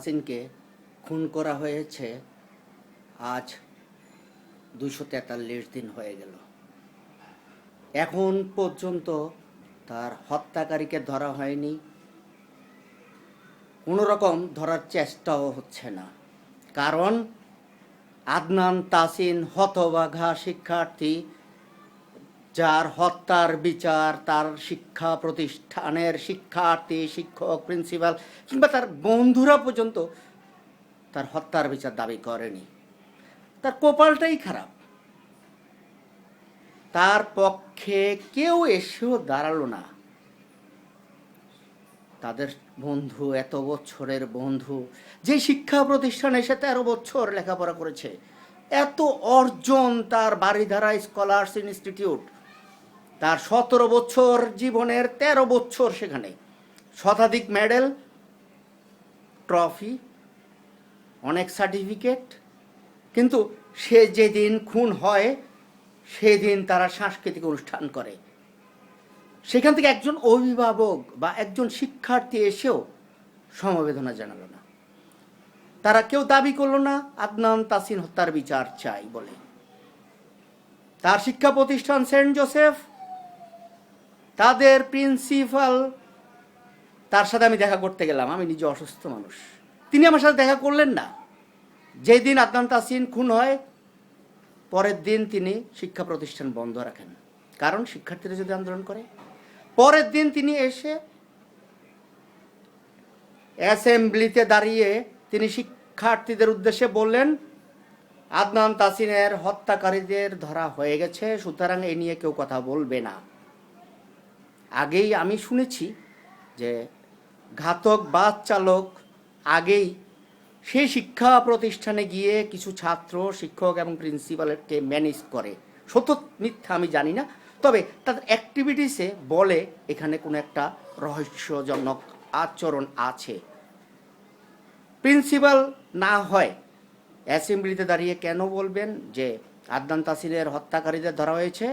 তাসিনকে খুন করা হয়েছে আজ 243 দিন হয়ে গেল। এখন পর্যন্ত তার হত্যাকারীকে ধরা হয়নি, কোনো রকম ধরার চেষ্টাও হচ্ছে না। কারণ আদনান তাসিন হতভাগা শিক্ষার্থী, যার হত্যার বিচার তার শিক্ষা প্রতিষ্ঠানের শিক্ষার্থী, শিক্ষক, প্রিন্সিপাল কিংবা তার বন্ধুরা পর্যন্ত তার হত্যার বিচার দাবি করেনি। তার কপালটাই খারাপ, তার পক্ষে কেউ এসেও দাঁড়ালো না। তাদের বন্ধু, এত বছরের বন্ধু, যে শিক্ষা প্রতিষ্ঠানে এসে 13 বছর লেখাপড়া করেছে, এত অর্জন তার বারিধারা স্কলার্স ইনস্টিটিউট, তার 17 বছর জীবনের 13 বছর সেখানে, শতাধিক মেডেল, ট্রফি, অনেক সার্টিফিকেট। কিন্তু সে যেদিন খুন হয় সেদিন তারা সাংস্কৃতিক অনুষ্ঠান করে, সেখান থেকে একজন অভিভাবক বা একজন শিক্ষার্থী এসেও সমবেদনা জানালো না। তারা কেউ দাবি করলো না আদনান তাসিন হত্যার বিচার চাই বলে। তার শিক্ষা প্রতিষ্ঠান সেন্ট জোসেফ, তাদের প্রিন্সিপাল, তার সাথে আমি দেখা করতে গেলাম, আমি নিজে অসুস্থ মানুষ, তিনি আমার সাথে দেখা করলেন না। যেদিন আদনান তাসিন খুন হয় পরের দিন তিনি শিক্ষা প্রতিষ্ঠান বন্ধ রাখেন, কারণ শিক্ষার্থীরা যদি আন্দোলন করে। পরের দিন তিনি এসে অ্যাসেম্বলিতে দাঁড়িয়ে তিনি শিক্ষার্থীদের উদ্দেশ্যে বললেন, আদনান তাসিনের হত্যাকারীদের ধরা হয়ে গেছে, সুতরাং এ নিয়ে কেউ কথা বলবে না। আগেই আমি শুনেছি যে ঘাতক বাস চালক আগেই সেই শিক্ষা প্রতিষ্ঠানে গিয়ে কিছু ছাত্র, শিক্ষক এবং প্রিন্সিপালকে ম্যানেজ করে। সত্য মিথ্যা আমি জানি না, তবে তাদের অ্যাক্টিভিটিসে বলে এখানে কোনো একটা রহস্যজনক আচরণ আছে। প্রিন্সিপাল না হয় অ্যাসেম্বলিতে দাঁড়িয়ে কেন বলবেন যে আদনান তাসিনের হত্যাকারীদের ধরা হয়েছে?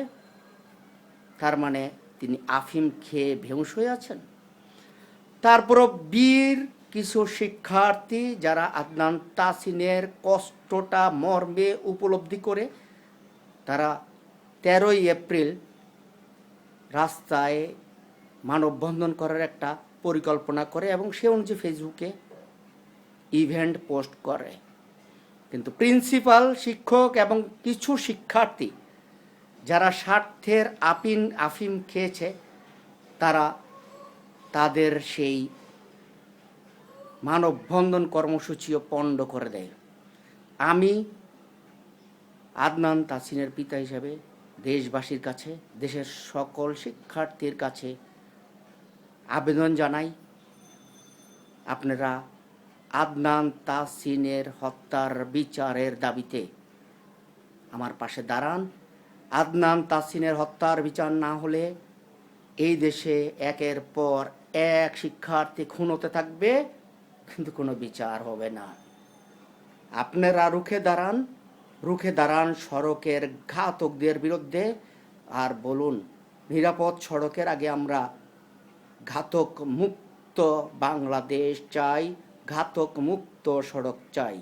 তার মানে তিনি আফিম খেয়ে বেহুঁশ হয়ে আছেন। তারপরও বীর কিছু শিক্ষার্থী যারা আদনান তাসিনের কষ্টটা মর্মে উপলব্ধি করে, তারা 13ই এপ্রিল রাস্তায় মানববন্ধন করার একটা পরিকল্পনা করে এবং সে অনুযায়ী ফেসবুকে ইভেন্ট পোস্ট করে। কিন্তু প্রিন্সিপাল, শিক্ষক এবং কিছু শিক্ষার্থী যারা স্বার্থের আফিম খেয়েছে, তারা তাদের সেই মানববন্ধন কর্মসূচিও পণ্ড করে দেয়। আমি আদনান তাসিনের পিতা হিসেবে দেশবাসীর কাছে, দেশের সকল শিক্ষার্থীর কাছে আবেদন জানাই, আপনারা আদনান তাসিনের হত্যার বিচারের দাবিতে আমার পাশে দাঁড়ান। আদনান তাসিনের হত্যার বিচার না হলে এই দেশে একের পর এক শিক্ষার্থী খুন হতে থাকবে, কিন্তু কোনো বিচার হবে না। আপনারা রুখে দাঁড়ান সড়কের ঘাতকদের বিরুদ্ধে, আর বলুন নিরাপদ সড়কের আগে আমরা ঘাতক মুক্ত বাংলাদেশ চাই, ঘাতক মুক্ত সড়ক চাই।